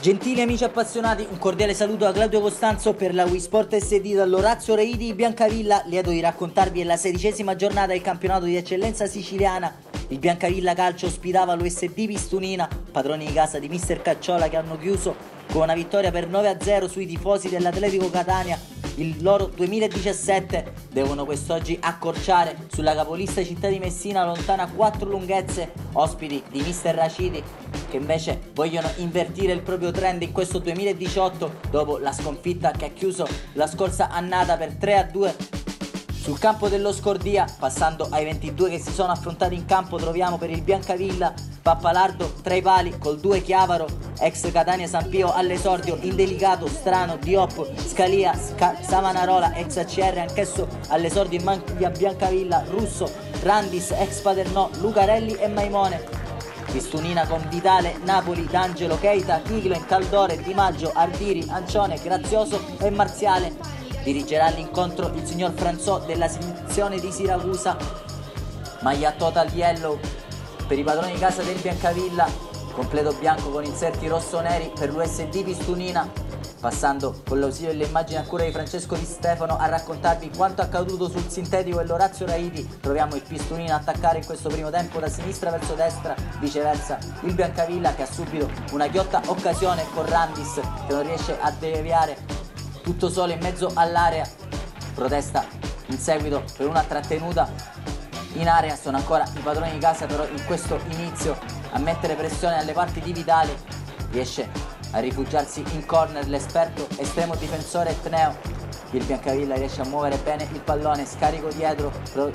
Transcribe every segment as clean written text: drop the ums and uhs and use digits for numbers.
Gentili amici appassionati, un cordiale saluto da Claudio Costanzo per la Wii Sport SD dall'Orazio Reidi di Biancavilla. Lieto di raccontarvi la 16ª giornata del campionato di eccellenza siciliana. Il Biancavilla Calcio ospitava l'USD Pistunina, padroni di casa di Mister Cacciola, che hanno chiuso con una vittoria per 9-0 sui tifosi dell'Atletico Catania. Il loro 2017 devono quest'oggi accorciare sulla capolista città di Messina, lontana 4 lunghezze, ospiti di Mister Raciti, che invece vogliono invertire il proprio trend in questo 2018 dopo la sconfitta che ha chiuso la scorsa annata per 3-2 sul campo dello Scordia. Passando ai 22 che si sono affrontati in campo, troviamo per il Biancavilla Pappalardo tra i pali col 2 Chiavaro, ex Catania San Pio all'esordio, Indelicato, Strano, Diop, Scalia, Savanarola, ex ACR anch'esso all'esordio in maglia Biancavilla, Russo, Randis, ex Paternò, Lucarelli e Maimone. Pistunina con Vitale, Napoli, D'Angelo, Keita, Iglen, Caldore, Di Maggio, Ardiri, Ancione, Grazioso e Marziale. Dirigerà l'incontro il signor Franzò della sezione di Siracusa. Maglia total yellow per i padroni di casa del Biancavilla, completo bianco con inserti rosso-neri per l'USD Pistunina. Passando con l'ausilio delle immagini a cura di Francesco Di Stefano a raccontarvi quanto accaduto sul sintetico dell'Orazio Raiti, troviamo il Pistunina attaccare in questo primo tempo da sinistra verso destra, viceversa il Biancavilla che ha subito una ghiotta occasione con Randis che non riesce a deviare, tutto solo in mezzo all'area. Protesta in seguito per una trattenuta in area. Sono ancora i padroni di casa però in questo inizio a mettere pressione alle parti di Vitale. Riesce a rifugiarsi in corner l'esperto estremo difensore Etneo. Il Biancavilla riesce a muovere bene il pallone, scarico dietro,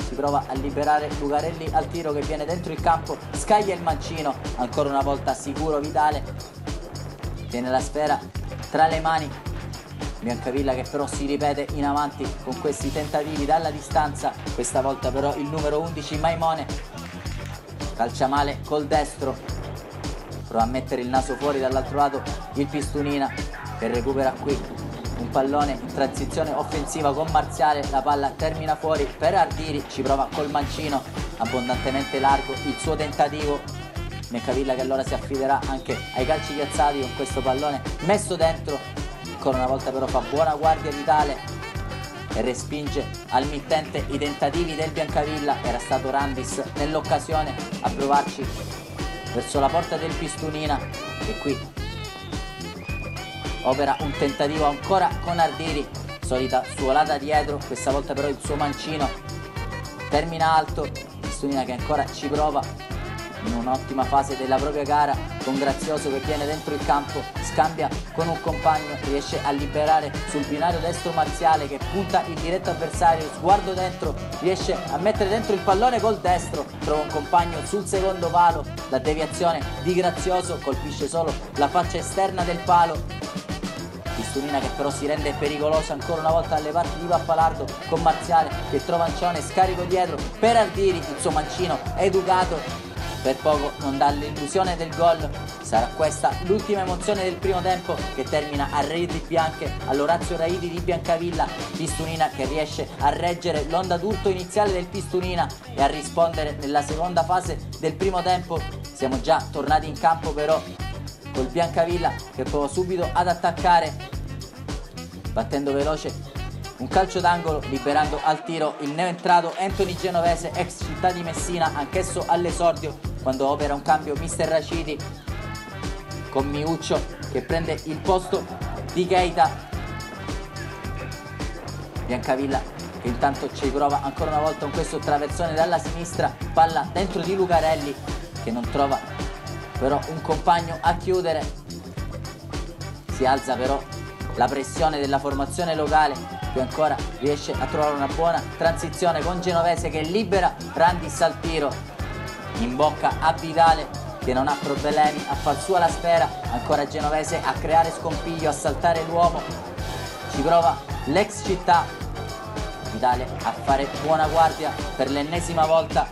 si prova a liberare Lucarelli al tiro che viene dentro il campo, scaglia il mancino, ancora una volta sicuro Vitale, tiene la sfera tra le mani. Biancavilla che però si ripete in avanti con questi tentativi dalla distanza, questa volta però il numero 11 Maimone calcia male col destro, prova a mettere il naso fuori dall'altro lato il Pistunina che recupera qui un pallone in transizione offensiva con Marziale, la palla termina fuori per Ardiri, ci prova col mancino abbondantemente largo il suo tentativo. Biancavilla che allora si affiderà anche ai calci piazzati con questo pallone messo dentro. Ancora una volta però fa buona guardia Vitale e respinge al mittente i tentativi del Biancavilla. Era stato Randis nell'occasione a provarci verso la porta del Pistunina e qui opera un tentativo ancora con Ardiri, solita suolata dietro, questa volta però il suo mancino termina alto. Pistunina che ancora ci prova in un'ottima fase della propria gara con Grazioso che viene dentro il campo, scambia con un compagno, riesce a liberare sul binario destro Marziale che punta il diretto avversario, sguardo dentro, riesce a mettere dentro il pallone col destro, trova un compagno sul secondo palo, la deviazione di Grazioso colpisce solo la faccia esterna del palo. Pistunina che però si rende pericolosa ancora una volta alle parti di Pappalardo con Marziale che trova Ancione, scarico dietro per Ardiri, il suo mancino educato per poco non dà l'illusione del gol. Sarà questa l'ultima emozione del primo tempo che termina a reti bianche all'Orazio Raiti di Biancavilla. Pistunina che riesce a reggere l'onda d'urto iniziale del Pistunina e a rispondere nella seconda fase del primo tempo. Siamo già tornati in campo però col Biancavilla che prova subito ad attaccare, battendo veloce un calcio d'angolo, liberando al tiro il neoentrato Anthony Genovese, ex città di Messina, anch'esso all'esordio, quando opera un cambio Mister Raciti con Miuccio che prende il posto di Keita. Biancavilla che intanto ci prova ancora una volta con questo traversone dalla sinistra, palla dentro di Lucarelli che non trova però un compagno a chiudere. Si alza però la pressione della formazione locale che ancora riesce a trovare una buona transizione con Genovese che libera Randis al tiro, in bocca a Vitale che non ha problemi a far sua la sfera, ancora Genovese a creare scompiglio, a saltare l'uomo, ci prova l'ex città, Vitale a fare buona guardia per l'ennesima volta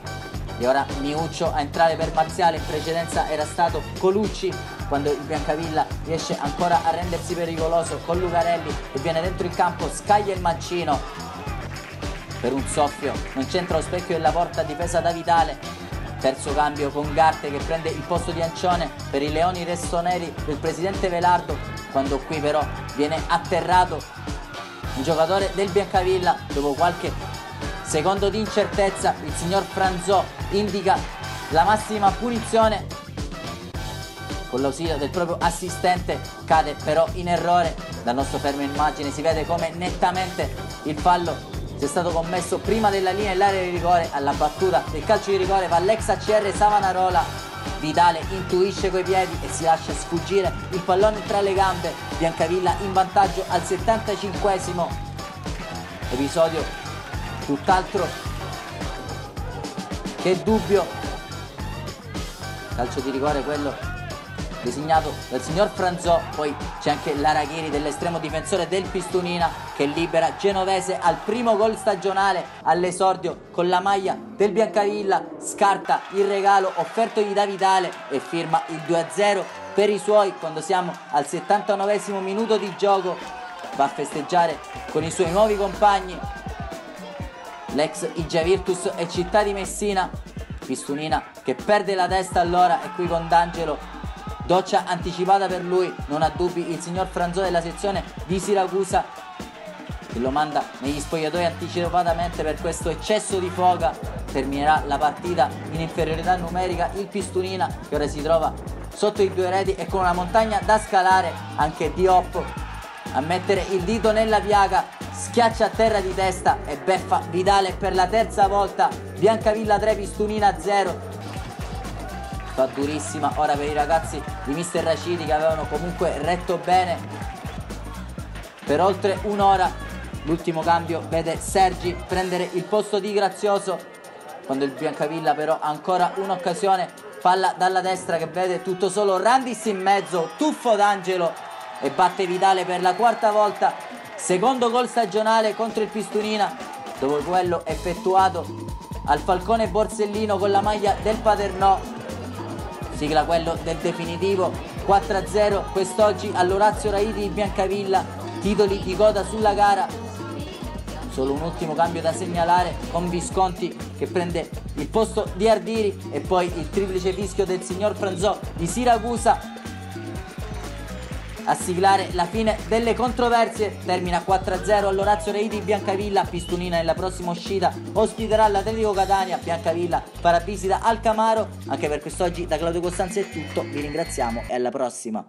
e ora Miuccio a entrare per Marziale. In precedenza era stato Colucci, quando il Biancavilla riesce ancora a rendersi pericoloso con Lucarelli e viene dentro il campo, scaglia il mancino per un soffio, non c'entra lo specchio della porta difesa da Vitale. Terzo cambio con Garte che prende il posto di Ancione per i Leoni Rossoneri del presidente Velardo, quando qui però viene atterrato un giocatore del Biancavilla. Dopo qualche secondo di incertezza il signor Franzò indica la massima punizione. Con l'ausilio del proprio assistente cade però in errore. Dal nostro fermo immagine si vede come nettamente il fallo sia stato commesso prima della linea dell'area di rigore. Alla battuta del calcio di rigore va l'ex ACR Savanarola. Vidale intuisce coi piedi e si lascia sfuggire il pallone tra le gambe. Biancavilla in vantaggio al 75esimo. Episodio tutt'altro che dubbio. Calcio di rigore quello designato dal signor Franzò. Poi c'è anche l'Arachiri dell'estremo difensore del Pistunina che libera Genovese al primo gol stagionale all'esordio con la maglia del Biancavilla. Scarta il regalo offertogli da Vidale e firma il 2-0 per i suoi quando siamo al 79esimo minuto di gioco. Va a festeggiare con i suoi nuovi compagni l'ex Igia Virtus e Città di Messina. Pistunina che perde la testa allora e qui con D'Angelo, doccia anticipata per lui, non ha dubbi il signor Franzò della sezione di Siracusa che lo manda negli spogliatoi anticipatamente per questo eccesso di foga. Terminerà la partita in inferiorità numerica il Pistunina che ora si trova sotto i 2 reti e con una montagna da scalare. Anche Diop a mettere il dito nella piaga, schiaccia a terra di testa e beffa Vidale per la terza volta. Biancavilla 3 Pistunina 0. Fa durissima ora per i ragazzi di mister Raciti che avevano comunque retto bene per oltre un'ora. L'ultimo cambio vede Sergi prendere il posto di Grazioso quando il Biancavilla però ha ancora un'occasione. Palla dalla destra che vede tutto solo Randis in mezzo, tuffo d'Angelo e batte Vidale per la quarta volta. Secondo gol stagionale contro il Pistunina dopo quello effettuato al Falcone Borsellino con la maglia del Paternò. Sigla quello del definitivo 4-0 quest'oggi all'Orazio Raiti di Biancavilla. Titoli di coda sulla gara. Solo un ultimo cambio da segnalare con Visconti che prende il posto di Ardiri e poi il triplice fischio del signor Franzò di Siracusa a siglare la fine delle controversie. Termina 4-0 all'Orazio Raiti di Biancavilla. Pistunina nella prossima uscita ospiterà l'Atletico Catania. Biancavilla farà visita al Camaro. Anche per quest'oggi da Claudio Costanzo è tutto, vi ringraziamo e alla prossima.